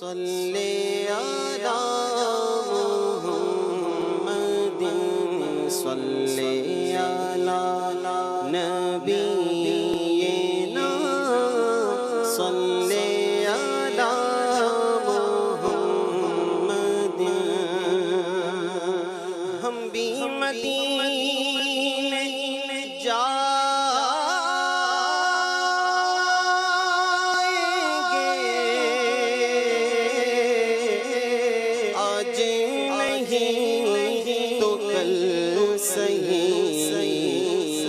صلی علی محمد صلی علی نبینا صلی علی محمد ہم بھی مدینے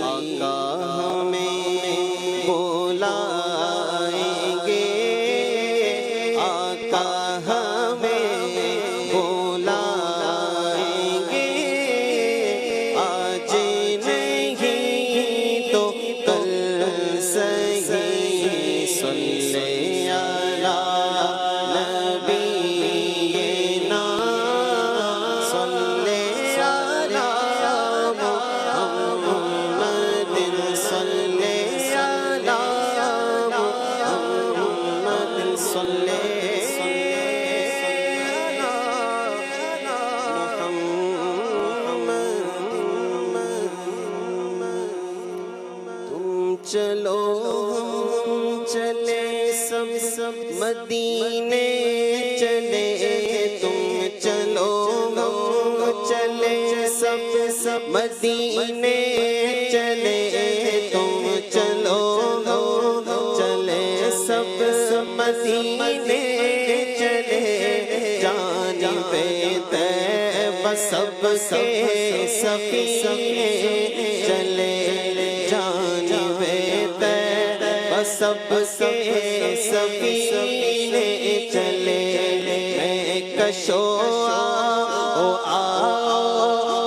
آقا ہمیں بلائیں گے آقا ہمیں بلائیں گے آج نہیں تو کل سہی صلی علی نبینا صلی علی چلو ہم چلے سب مدینے چلے تم چلو ہم چلے سب مدینے چلے تم چلو ہم چلے سب مدینے چلے جانب طیبہ سب کے سفینے چلے جانب طیبہ سب کے سفینے چلے میں کشو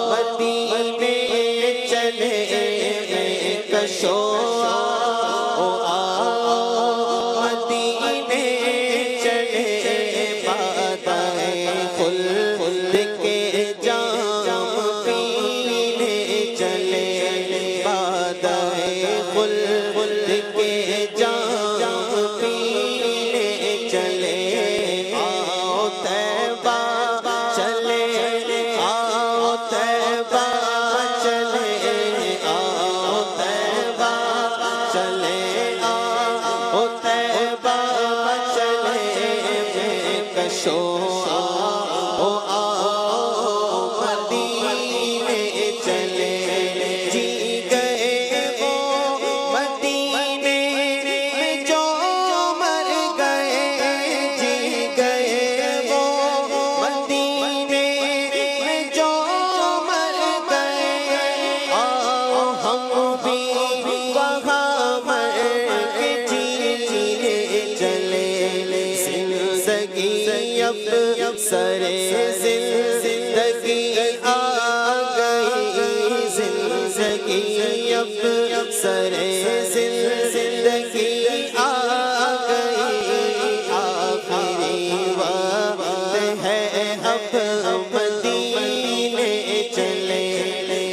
مدینے چلے میں کشو مدینے چلے بادائے خلد کے جام پینے چلے بادائے خلد کے جام پینے چلے آؤ طیبہ چلے آؤ طیبہ چلے آؤ طیبہ چلے آؤ طیبہ چلے میں کشو مدینے چلے جی گئے وہ مدینے میں جو مر گئے جی گئے وہ مدینے میں جو مر گئے آؤ ہم بھی وہاں مر کے جینے چلے زندگی اب سرے زندگی آ گئی زندگی اب سرے زندگی آ گئی آخری وقت ہے اب مدینے چلے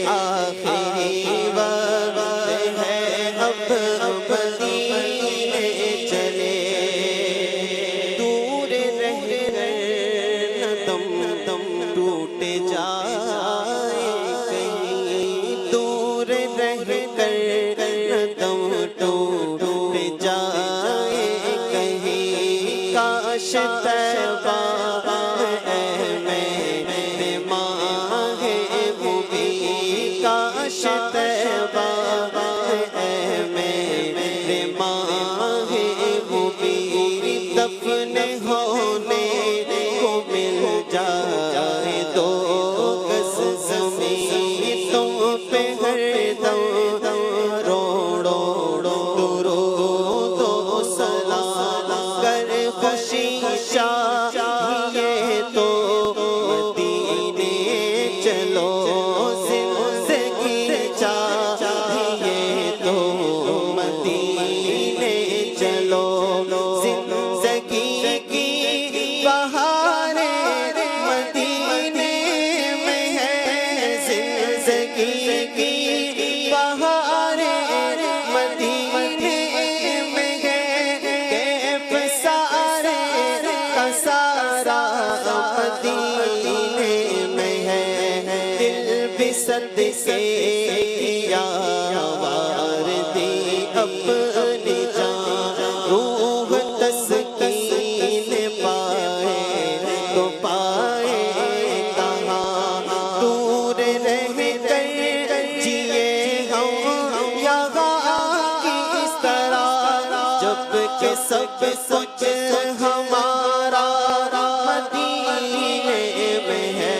آخری وقت ہے اب مدینے چلے دور رہ نہ دم ٹوٹ جائے کہیں دور رہ کر نہ دم ٹوٹ کچھ ہمارا مدینے میں ہے،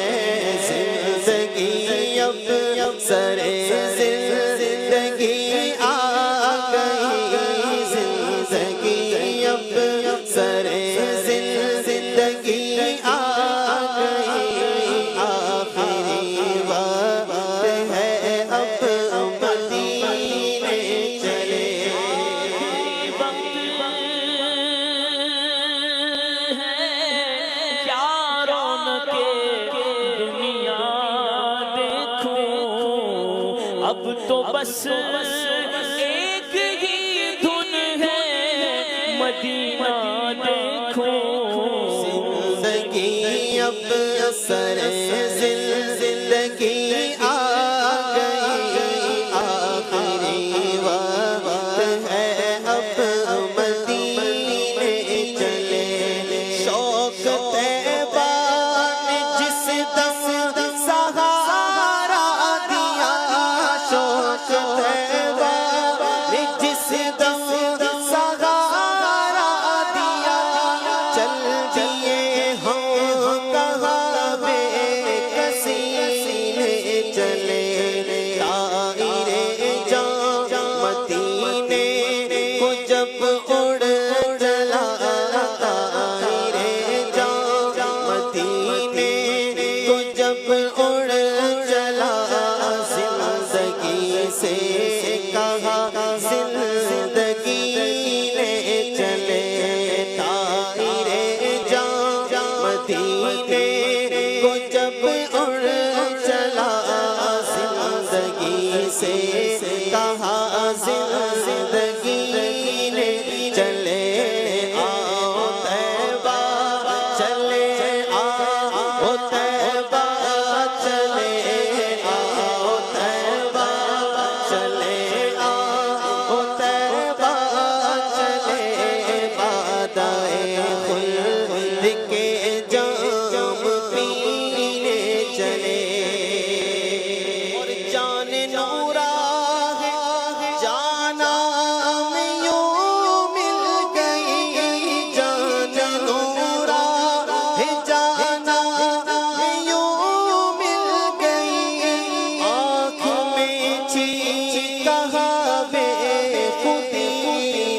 زندگی اب سرے زندگی آ گئی، زندگی اب سرے زندگی آ گئی، آخری وقت ہے اب مدینے چلے۔ اب تو بس ایک ہی دھن ہے، مدینہ دیکھو۔ زندگی اب سرے زندگی آ گئی، آخری وقت ہے اب مدینے چلے۔ شوق طیبہ نے جس دم سہارا دیا، شوق طیبہ نے جس دم سہارا دیا، چل دیے ہم کہاں بے کسی نے چلے۔ طائرِ جاں مدینے کو جب اڑ چلا، طائرِ جاں مدینے کو جب اڑ چلا، زندگی سے کہا زندگی نے چلے۔ طائرِ جاں مدینے کو جب اڑ چلا، زندگی سے کہا زندگی نے چلے۔ آؤ طیبہ چلے، آؤ طیبہ چلے، آؤ طیبہ چلے، آؤ طیبہ چلے، بادائے خلد کے جام پینے چلے۔ اور جان نورا ہے جانا میں یوں مل گئی، جان نورا ہے جانا میں یوں مل گئی، آنکھ میں چھی کہا بے خودی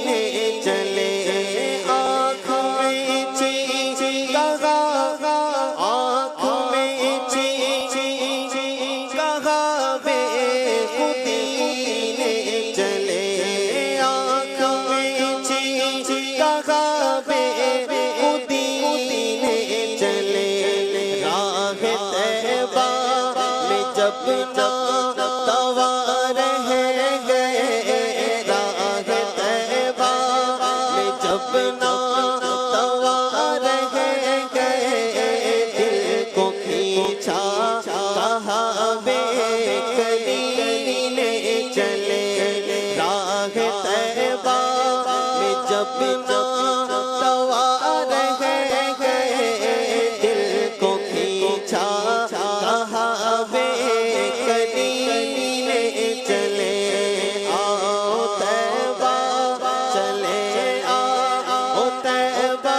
نے چلے، آنکھ میں چھی کہا، آنکھ میں چھی کہا بے خودی نے چلے، آنکھ میں چھی کہا بے خودی نے چلے۔ راہ طیبہ میں جب توا رہ گئے، راہ طیبہ میں جب توا رہ گئے، دل کو کھینچا کہا بے کلی نے چلے۔ راہ طیبہ میں جب توا رہ گئے، دل کو کھینچا کہا بے کلی نے چلے۔ آؤ طیبہ چلے، آؤ طیبہ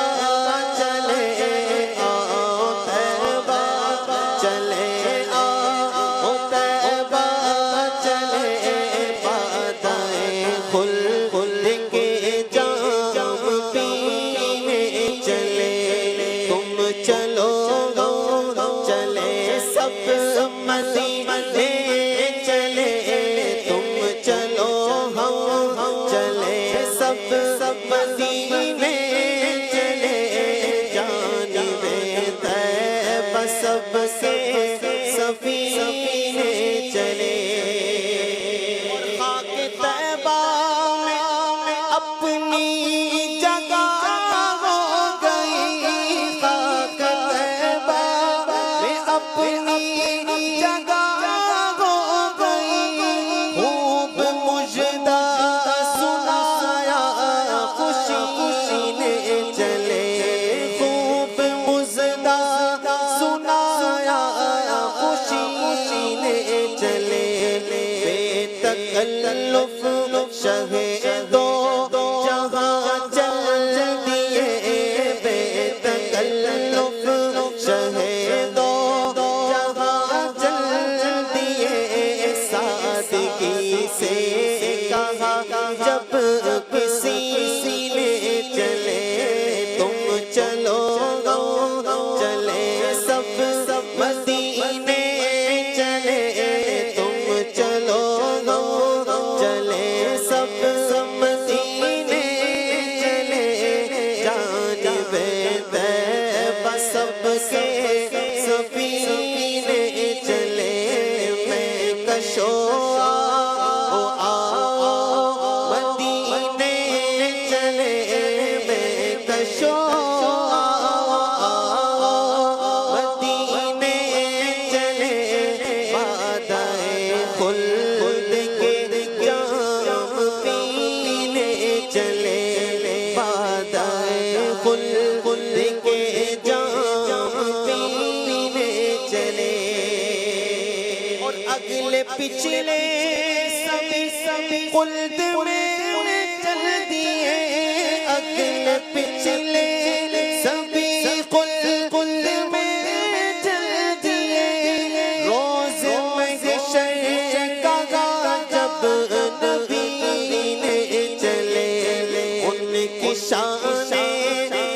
چلے، آؤ طیبہ چلے، آؤ طیبہ چلے، بادائے خلد کے جام پینے چلے۔ تم چلو چلے سب مدینے چلے، تم چلو ہم چلے سب مدینے چلے، جانب طیبہ سب سے سفینے چلے۔ خاک طیبہ میں اپنی جگہ ہو گئی، خاک طیبہ میں اپنی جگہ ہو گئی، خوب مژدہ سنایا خوشی نے چلے، خوب مژدہ سنایا خوشی نے چلے۔ بے تکلف شہ دو جہاں چل پچھلے سبھی خلد میں چل دیے اگلے پچھلے سبھی خلد میں چل دیے روز محشر کا جب نبی نے چلے ان کی شان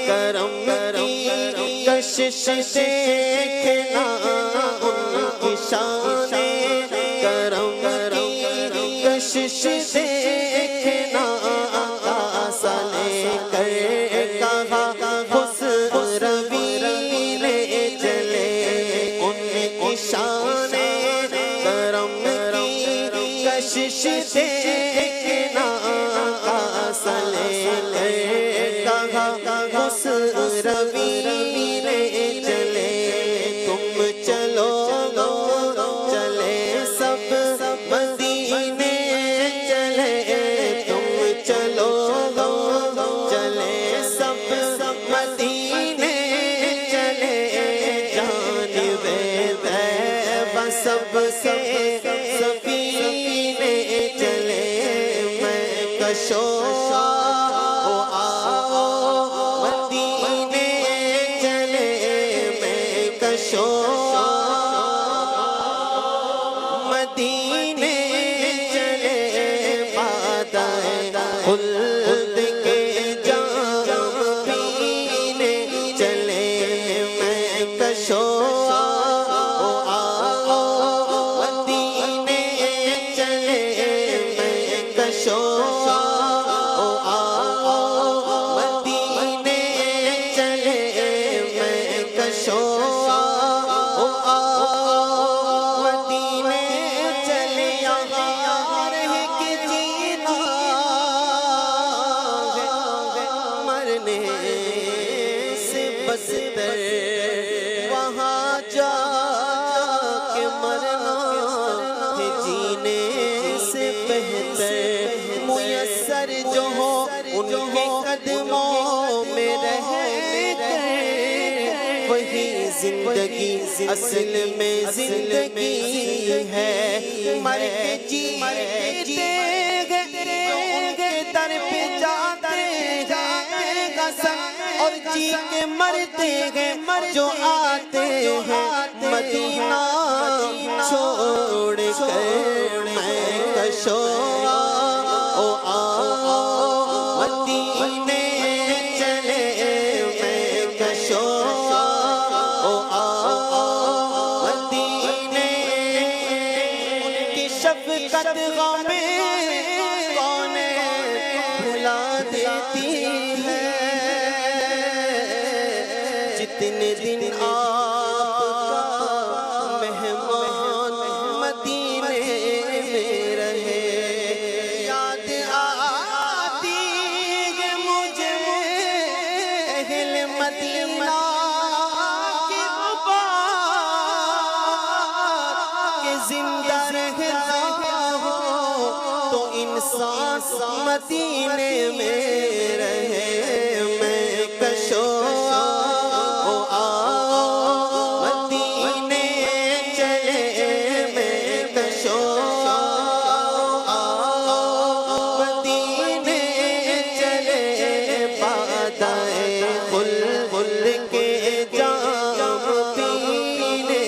کرم کی کشش دیکھنا ان کی شان کرم کی کشش دیکھنا آسا لے کر کہا خسروی نے چلے ان کی شان کرم کی کشش دیکھنا آسا لے کر کہا خسروی نے چلے تم چلو چلے سب مدینے چلے تم چلو چلے سب مدینے چلے جانب طیبہ سب کے سفینے چلے میں کشو مدینے چلے میں کشو مدینے چلے بادائے خلد کے جام پینے چلے میں کشو مدینے چلے میں کشو مدینے چلے میں کشو مدینے چلے یہاں رہ کے جینا مرنے سے بدتر وہاں جا کے مرنا ہے جینے سے بہتر میسر جو ہو ان کے قدموں میں رہ کر وہی زندگی اصل میں زندگی ہے مر کے جیتے ان کے در پہ جاتے ہیں قسم اور جی کے مرتے ہیں جو آتے ہیں مدینہ چھوڑ کر میں کشو مدینے چلے میں کشو مدینے ان کی شفقت غم کون بھلا دیتی ہے جتنے دن آپ کا مہمان مدینے میں رہے یاد آتی ہے مجھے اہل مدینہ کی بات کہ زندہ رہنا ہو تو انسان مدینے میں رہے میں کشو مدینے چلے میں کشو مدینے چلے بادائے خلد کے جام پینے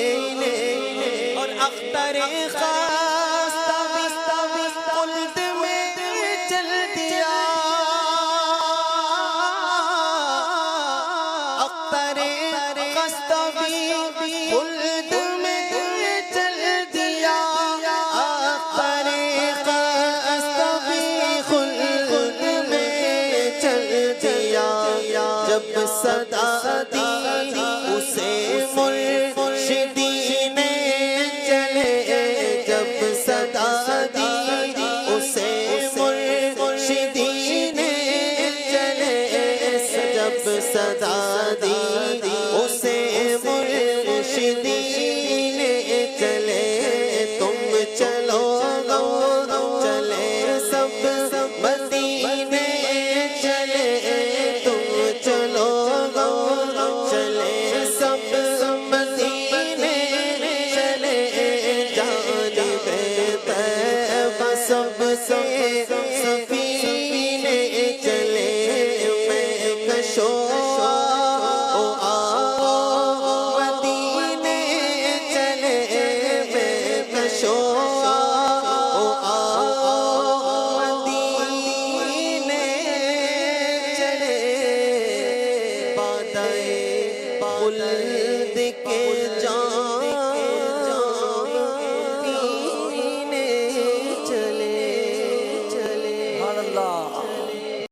اور اختر خاص خلد میں چل دیا اختر خستوی خلد میں چل دیا اختر خستوی خلد میں چل دیا جب صدا دی اسے مرشدی نے چلے جب صدا دی اسے مرشدی نے چلے جب صدا دی اسے مرشدی نے چلے تم چلو چلے سب مدینے چلے تم چلو سفینے چلے میں کشو مدینے چلے میں کشو مدینے چلے بادائے خلد کے